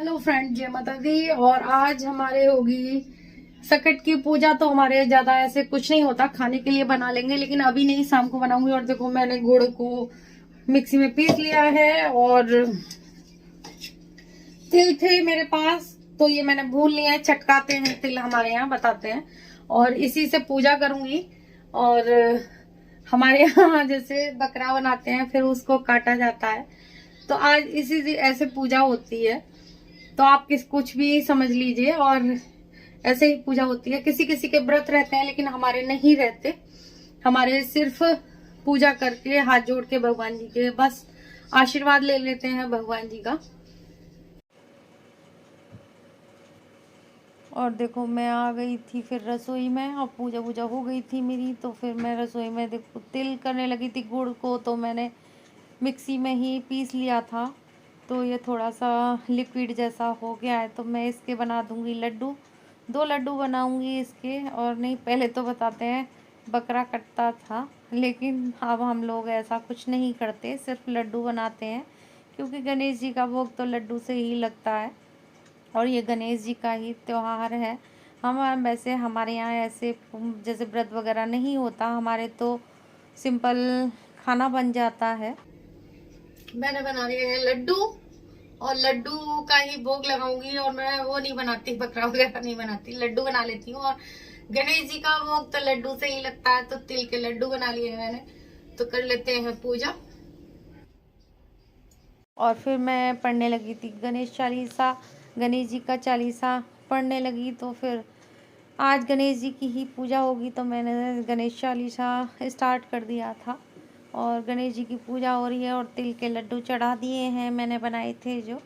Hello friend, जय माता दी। और आज हमारे होगी सकट की पूजा। तो हमारे ज्यादा ऐसे कुछ नहीं होता, खाने के लिए बना लेंगे, लेकिन अभी नहीं, शाम को बनाऊंगी। और देखो मैंने गुड़ को मिक्सी में पीस लिया है और तिल थे मेरे पास, तो ये मैंने भून लिया है। चटकाते हैं तिल हमारे यहाँ, बताते हैं। और इसी से पूजा करूंगी। और हमारे यहाँ जैसे बकरा बनाते हैं फिर उसको काटा जाता है, तो आज इसी से ऐसे पूजा होती है। तो आप कुछ भी समझ लीजिए। और ऐसे ही पूजा होती है। किसी किसी के व्रत रहते हैं, लेकिन हमारे नहीं रहते। हमारे सिर्फ पूजा करके हाथ जोड़ के भगवान जी के बस आशीर्वाद ले लेते हैं भगवान जी का। और देखो मैं आ गई थी फिर रसोई में, और पूजा वूजा हो गई थी मेरी। तो फिर मैं रसोई में देखो तिल करने लगी थी। गुड़ को तो मैंने मिक्सी में ही पीस लिया था, तो ये थोड़ा सा लिक्विड जैसा हो गया है। तो मैं इसके बना दूंगी लड्डू। 2 लड्डू बनाऊंगी इसके। और नहीं, पहले तो बताते हैं, बकरा कटता था, लेकिन अब हम लोग ऐसा कुछ नहीं करते, सिर्फ लड्डू बनाते हैं। क्योंकि गणेश जी का भोग तो लड्डू से ही लगता है, और ये गणेश जी का ही त्योहार है। हम वैसे हमारे यहाँ ऐसे जैसे व्रत वगैरह नहीं होता, हमारे तो सिंपल खाना बन जाता है। मैंने बना लिए हैं लड्डू, और लड्डू का ही भोग लगाऊंगी। और मैं वो नहीं बनाती, बकरा वगैरह नहीं बनाती, लड्डू बना लेती हूँ। और गणेश जी का भोग तो लड्डू से ही लगता है, तो तिल के लड्डू बना लिए हैं मैंने। तो कर लेते हैं पूजा। और फिर मैं पढ़ने लगी थी गणेश चालीसा, गणेश जी का चालीसा पढ़ने लगी। तो फिर आज गणेश जी की ही पूजा होगी, तो मैंने गणेश चालीसा स्टार्ट कर दिया था। और गणेश जी की पूजा हो रही है, और तिल के लड्डू चढ़ा दिए हैं मैंने बनाए थे जो।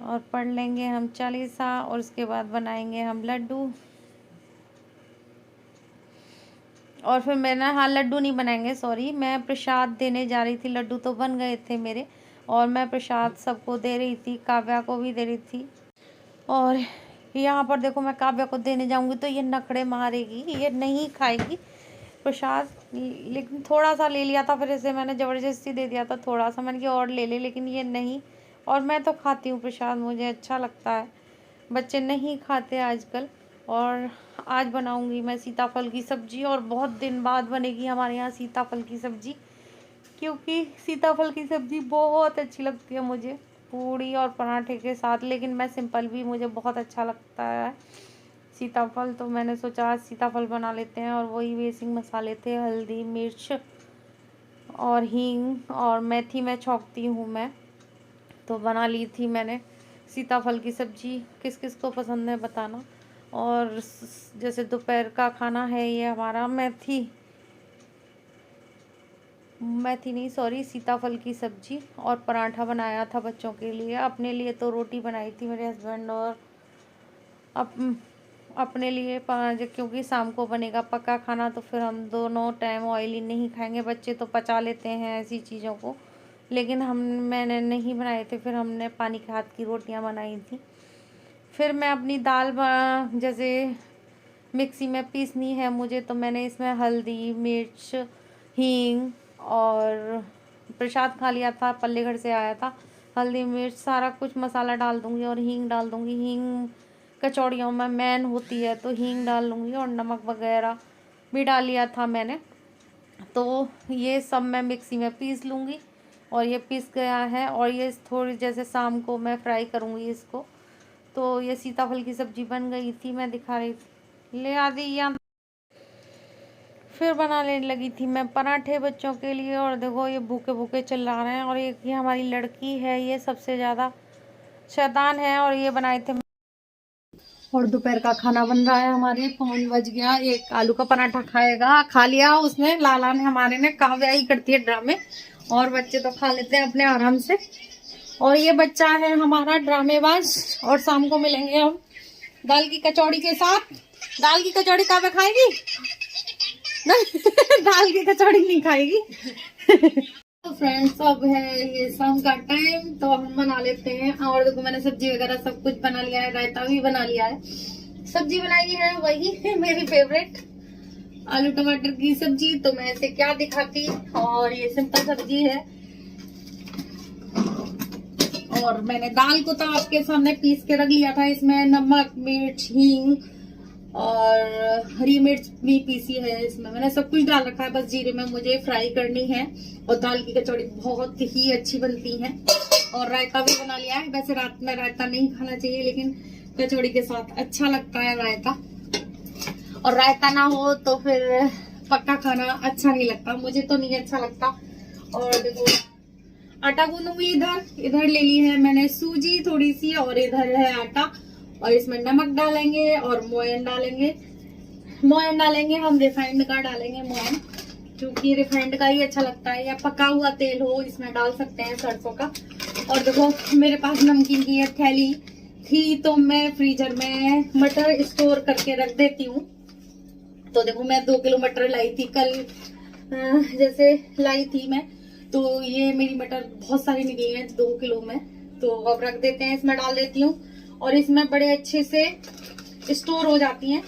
और पढ़ लेंगे हम चालीसा, और उसके बाद बनाएंगे हम लड्डू। और फिर मैंने, हाँ, लड्डू नहीं बनाएंगे, सॉरी, मैं प्रसाद देने जा रही थी। लड्डू तो बन गए थे मेरे, और मैं प्रसाद सबको दे रही थी, काव्या को भी दे रही थी। और यहाँ पर देखो मैं काव्या को देने जाऊंगी तो ये नखड़े मारेगी, ये नहीं खाएगी प्रसाद। लेकिन थोड़ा सा ले लिया था, फिर इसे मैंने ज़बरदस्ती दे दिया था थोड़ा सा, मैंने कहा और ले ले, लेकिन ये नहीं। और मैं तो खाती हूँ प्रसाद, मुझे अच्छा लगता है, बच्चे नहीं खाते आजकल। और आज बनाऊंगी मैं सीताफल की सब्जी, और बहुत दिन बाद बनेगी हमारे यहाँ सीताफल की सब्जी, क्योंकि सीताफल की सब्जी बहुत अच्छी लगती है मुझे, पूड़ी और पराठे के साथ। लेकिन मैं सिंपल भी मुझे बहुत अच्छा लगता है सीताफल। तो मैंने सोचा आज सीताफल बना लेते हैं। और वही बेसिक मसाले थे, हल्दी, मिर्च और हींग और मेथी में छौंकती हूँ मैं। तो बना ली थी मैंने सीताफल की सब्जी। किस किस को पसंद है बताना। और जैसे दोपहर का खाना है ये हमारा, मेथी नहीं, सॉरी, सीताफल की सब्जी और पराठा बनाया था बच्चों के लिए। अपने लिए तो रोटी बनाई थी मेरे हस्बैंड, और अपने लिए क्योंकि शाम को बनेगा पका खाना, तो फिर हम दोनों टाइम ऑयली नहीं खाएंगे। बच्चे तो पचा लेते हैं ऐसी चीज़ों को, लेकिन मैंने नहीं बनाए थे। फिर हमने पानी के हाथ की रोटियां बनाई थी। फिर मैं अपनी दाल जैसे मिक्सी में पीसनी है मुझे, तो मैंने इसमें हल्दी, मिर्च, हींग और प्रसाद खा लिया था, पल्ले घर से आया था। हल्दी, मिर्च, सारा कुछ मसाला डाल दूंगी, और हींग डाल दूंगी। हींग कचौड़ियों में मेन होती है, तो हींग डाल लूँगी, और नमक वगैरह भी डाल लिया था मैंने। तो ये सब मैं मिक्सी में पीस लूँगी, और ये पीस गया है। और ये थोड़ी जैसे शाम को मैं फ्राई करूँगी इसको। तो ये सीताफल की सब्जी बन गई थी, मैं दिखा रही थी, ले आदि या। फिर बनाने लगी थी मैं पराठे बच्चों के लिए। और देखो ये भूखे भूखे चिल्ला रहे हैं। और एक ये हमारी लड़की है, ये सबसे ज़्यादा शैतान है। और ये बनाए थे। और दोपहर का खाना बन रहा है हमारे, 5 बज गया। एक आलू का पराठा खाएगा, खा लिया उसने, लाला ने हमारे ने। काव्या ही करती है ड्रामे, और बच्चे तो खा लेते हैं अपने आराम से। और ये बच्चा है हमारा ड्रामेबाज। और शाम को मिलेंगे हम दाल की कचौड़ी के साथ। दाल की कचौड़ी काव्या खाएगी? दाल की कचौड़ी नहीं खाएगी। तो फ्रेंड्स, अब है ये शाम का टाइम, तो हम बना लेते हैं। और देखो मैंने सब्जी वगैरह सब कुछ बना लिया है, रायता भी बना लिया है। सब्जी बनाई है वही है मेरी फेवरेट, आलू टमाटर की सब्जी। तो मैं इसे क्या दिखाती, और ये सिंपल सब्जी है। और मैंने दाल को तो आपके सामने पीस के रख लिया था। इसमें नमक, मिर्च, हींग और हरी मिर्च भी पीसी है। इसमें मैंने सब कुछ डाल रखा है, बस जीरे में मुझे फ्राई करनी है। और दाल की कचौड़ी बहुत ही अच्छी बनती है। और रायता भी बना लिया है। वैसे रात में रायता नहीं खाना चाहिए, लेकिन कचौड़ी के साथ अच्छा लगता है रायता। और रायता ना हो तो फिर पक्का खाना अच्छा नहीं लगता, मुझे तो नहीं अच्छा लगता। और देखो आटा गूंदूंगी। इधर ले ली है मैंने सूजी थोड़ी सी, और इधर है आटा। और इसमें नमक डालेंगे और मोयन डालेंगे। मोयन डालेंगे हम, रिफाइंड का डालेंगे मोयन, क्योंकि रिफाइंड का ही अच्छा लगता है। या पका हुआ तेल हो इसमें डाल सकते हैं, सरसों का। और देखो मेरे पास नमकीन की एक थैली थी, तो मैं फ्रीजर में मटर स्टोर करके रख देती हूँ। तो देखो मैं 2 किलो मटर लाई थी कल, जैसे लाई थी मैं, तो ये मेरी मटर बहुत सारी निकली है 2 किलो में। तो अब रख देते हैं, इसमें डाल देती हूँ और इसमें बड़े अच्छे से स्टोर हो जाती हैं।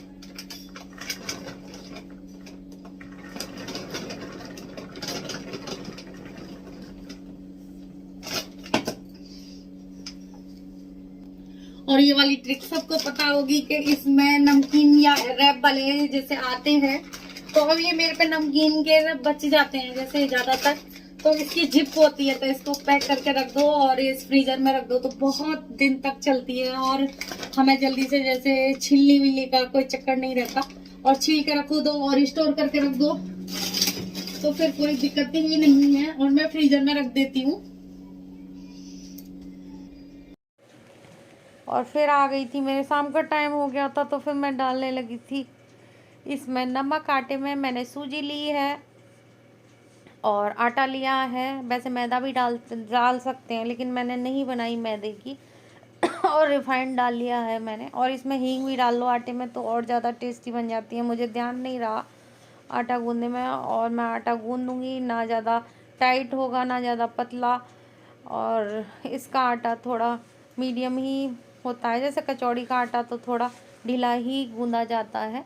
और ये वाली ट्रिक सबको पता होगी कि इसमें नमकीन या रैप वाले जैसे आते हैं, तो अब ये मेरे पे नमकीन के रैप बच जाते हैं जैसे ज्यादातर, तो इसकी जिप होती है, तो इसको पैक करके रख दो और इस फ्रीजर में रख दो, तो बहुत दिन तक चलती है। और हमें जल्दी से जैसे छिलनी विलनी का कोई चक्कर नहीं रहता। और छील के रखो दो और स्टोर करके रख दो, तो फिर कोई दिक्कत ही नहीं है। और मैं फ्रीजर में रख देती हूँ। और फिर आ गई थी, मेरे शाम का टाइम हो गया था, तो फिर मैं डालने लगी थी इसमें नमक। आटे में मैंने सूजी ली है और आटा लिया है। वैसे मैदा भी डाल सकते हैं, लेकिन मैंने नहीं बनाई मैदे की। और रिफाइंड डाल लिया है मैंने। और इसमें हींग भी डाल लो आटे में, तो और ज़्यादा टेस्टी बन जाती है। मुझे ध्यान नहीं रहा आटा गूंदने में, और मैं आटा गूंद दूँगी। ना ज़्यादा टाइट होगा ना ज़्यादा पतला, और इसका आटा थोड़ा मीडियम ही होता है। जैसे कचौड़ी का आटा तो थोड़ा ढीला ही गूंदा जाता है।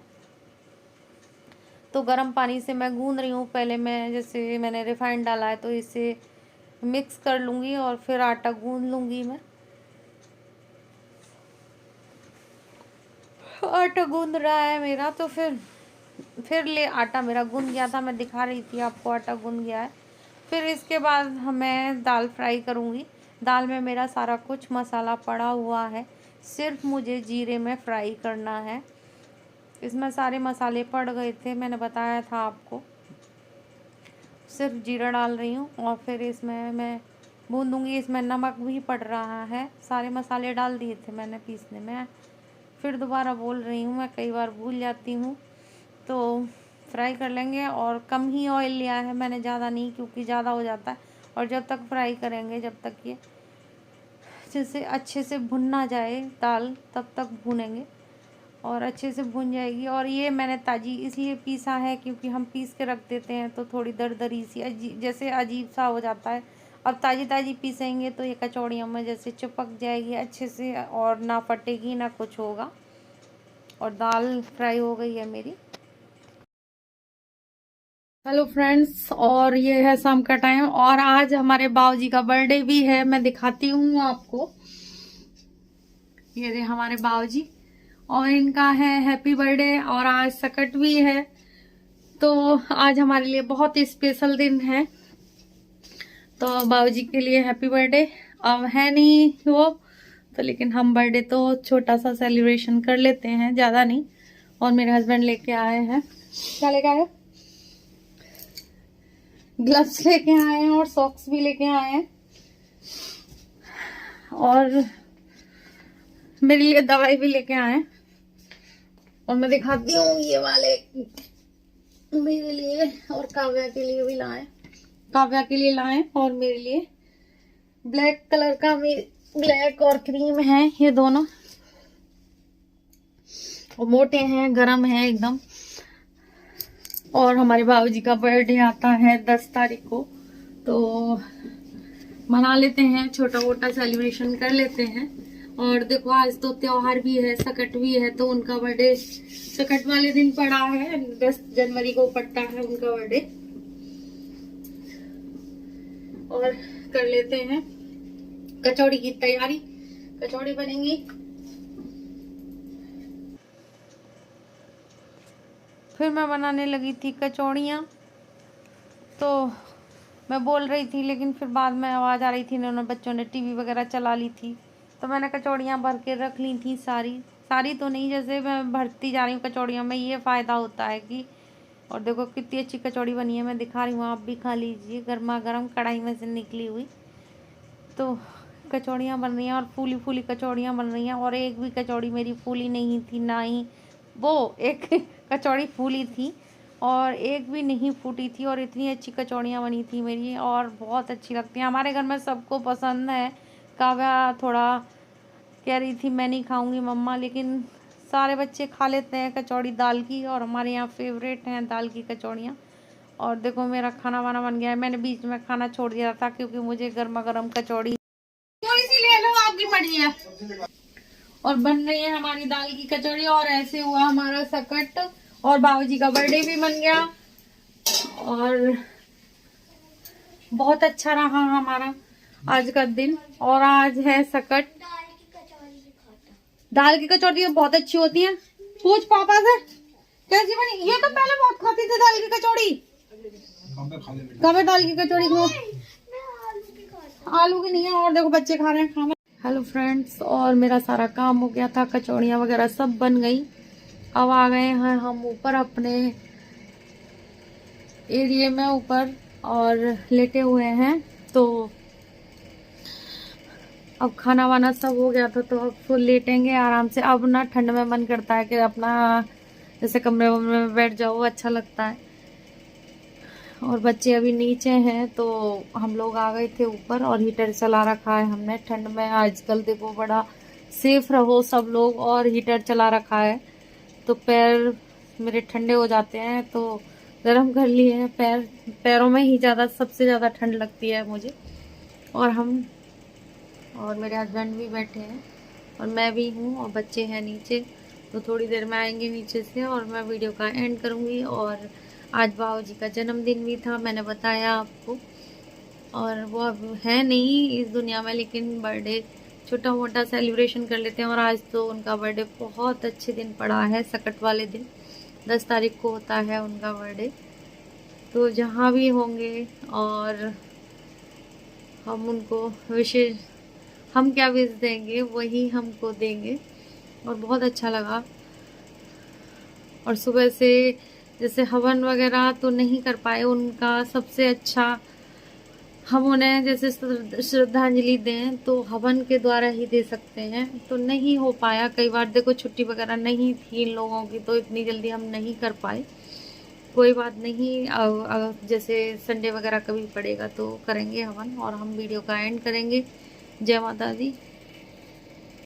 तो गर्म पानी से मैं गूंद रही हूँ। पहले मैं जैसे मैंने रिफाइंड डाला है, तो इसे मिक्स कर लूँगी और फिर आटा गूंद लूँगी मैं। आटा गूंद रहा है मेरा, तो फिर आटा मेरा गूंद गया था, मैं दिखा रही थी आपको आटा गूंद गया है। फिर इसके बाद मैं दाल फ्राई करूँगी। दाल में मेरा सारा कुछ मसाला पड़ा हुआ है, सिर्फ मुझे जीरे में फ्राई करना है। इसमें सारे मसाले पड़ गए थे, मैंने बताया था आपको। सिर्फ जीरा डाल रही हूँ और फिर इसमें मैं भूनूंगी। इसमें नमक भी पड़ रहा है, सारे मसाले डाल दिए थे मैंने पीसने में। फिर दोबारा बोल रही हूँ, मैं कई बार भूल जाती हूँ। तो फ्राई कर लेंगे, और कम ही ऑयल लिया है मैंने, ज़्यादा नहीं, क्योंकि ज़्यादा हो जाता है। और जब तक फ्राई करेंगे, जब तक ये जैसे अच्छे से भुन ना जाए दाल, तब तक भूनेंगे और अच्छे से भुन जाएगी। और ये मैंने ताज़ी इसलिए पीसा है, क्योंकि हम पीस के रख देते हैं तो थोड़ी दरदरी सी जैसे अजीब सा हो जाता है। अब ताज़ी ताज़ी पीसेंगे तो ये कचौड़ियों में जैसे चिपक जाएगी अच्छे से, और ना फटेगी ना कुछ होगा। और दाल फ्राई हो गई है मेरी। हेलो फ्रेंड्स, और ये है शाम का टाइम, और आज हमारे बाबूजी का बर्थडे भी है। मैं दिखाती हूँ आपको, ये हमारे बाबूजी, और इनका है हैप्पी बर्थडे। और आज सकट भी है, तो आज हमारे लिए बहुत स्पेशल दिन है। तो बाबूजी के लिए हैप्पी बर्थडे। अब है नहीं वो तो, लेकिन हम बर्थडे तो छोटा सा सेलिब्रेशन कर लेते हैं, ज्यादा नहीं। और मेरे हस्बैंड लेके आए हैं, क्या लेके आए, ग्लव्स लेके आए हैं और सॉक्स भी लेके आए हैं। और मेरे लिए दवाई भी लेके आए हैं। और मैं दिखाती हूँ ये वाले मेरे लिए, और काव्या के लिए भी लाए। काव्या के लिए लाए और मेरे लिए ब्लैक कलर का, ब्लैक और क्रीम है ये दोनों, और मोटे हैं, गरम है एकदम। और हमारे बाबूजी का बर्थडे आता है 10 तारीख को, तो मना लेते हैं, छोटा मोटा सेलिब्रेशन कर लेते हैं। और देखो आज तो त्योहार भी है, सकट भी है, तो उनका बर्थडे सकट वाले दिन पड़ा है, 10 जनवरी को पड़ता है उनका बर्थडे। और कर लेते हैं कचौड़ी की तैयारी। कचौड़ी बनेंगी। फिर मैं बनाने लगी थी कचौड़ियाँ। तो मैं बोल रही थी, लेकिन फिर बाद में आवाज़ आ रही थी, उन्होंने बच्चों ने टीवी वगैरह चला ली थी। तो मैंने कचौड़ियाँ भर के रख ली थी सारी सारी तो नहीं, जैसे मैं भरती जा रही हूँ कचौड़ियों में। ये फ़ायदा होता है कि, और देखो कितनी अच्छी कचौड़ी बनी है, मैं दिखा रही हूँ, आप भी खा लीजिए। गर्मा गर्म कढ़ाई में से निकली हुई तो कचौड़ियाँ बन रही हैं, और फूली फूली कचौड़ियाँ बन रही हैं। और एक भी कचौड़ी मेरी फूली नहीं थी, ना ही वो एक कचौड़ी फूली थी और एक भी नहीं फूटी थी। और इतनी अच्छी कचौड़ियाँ बनी थी मेरी, और बहुत अच्छी लगती हैं। हमारे घर में सबको पसंद है। काव्या थोड़ा कह रही थी मैं नहीं खाऊंगी मम्मा, लेकिन सारे बच्चे खा लेते हैं कचौड़ी दाल की, और हमारे यहाँ फेवरेट हैं दाल की कचौड़ियाँ। और देखो मेरा खाना वाना बन गया है। मैंने बीच में खाना छोड़ दिया था क्योंकि मुझे गर्मा गर्म कचौड़ी, तो इसीलिए लो, आपकी मर्जी है। और बन रही है हमारी दाल की कचौड़ी। और ऐसे हुआ हमारा सकट, और बाबूजी का बर्थडे भी बन गया, और बहुत अच्छा रहा हमारा आज का दिन। और आज है सकट। दाल की कचौड़ी तो बहुत अच्छी होती है। पूछ पापा से कैसी बनी। ये तो पहले बहुत खाती थी दाल की कचौड़ी। कब है दाल की कचौड़ी को? आलू की नहीं है। और देखो बच्चे खा रहे हैं खाना। हेलो फ्रेंड्स, और मेरा सारा काम हो गया था, कचौड़ियाँ वगैरह सब बन गई। अब आ गए हैं हम ऊपर अपने एरिया में ऊपर, और लेटे हुए हैं। तो अब खाना वाना सब हो गया था, तो अब फुल लेटेंगे आराम से। अब ना ठंड में मन करता है कि अपना जैसे कमरे वमरे में बैठ जाओ, अच्छा लगता है। और बच्चे अभी नीचे हैं, तो हम लोग आ गए थे ऊपर, और हीटर चला रखा है हमने ठंड में। आजकल देखो बड़ा सेफ रहो सब लोग, और हीटर चला रखा है तो पैर मेरे ठंडे हो जाते हैं, तो गर्म कर लिए हैं पैर। पैरों में ही सबसे ज़्यादा ठंड लगती है मुझे। और हम और मेरे हस्बैंड भी बैठे हैं, और मैं भी हूँ, और बच्चे हैं नीचे। तो थोड़ी देर में आएंगे नीचे से, और मैं वीडियो का एंड करूँगी। और आज बाबूजी का जन्मदिन भी था, मैंने बताया आपको। और वो अब है नहीं इस दुनिया में, लेकिन बर्थडे छोटा मोटा सेलिब्रेशन कर लेते हैं। और आज तो उनका बर्थडे बहुत अच्छे दिन पड़ा है, सकट वाले दिन 10 तारीख को होता है उनका बर्थडे। तो जहाँ भी होंगे, और हम उनको विशेष, हम क्या विश देंगे वही हमको देंगे। और बहुत अच्छा लगा। और सुबह से जैसे हवन वगैरह तो नहीं कर पाए उनका, सबसे अच्छा हम उन्हें जैसे श्रद्धांजलि दें तो हवन के द्वारा ही दे सकते हैं, तो नहीं हो पाया। कई बार देखो छुट्टी वगैरह नहीं थी इन लोगों की, तो इतनी जल्दी हम नहीं कर पाए। कोई बात नहीं, जैसे संडे वगैरह कभी पड़ेगा तो करेंगे हवन। और हम वीडियो का एंड करेंगे। जय माता दी।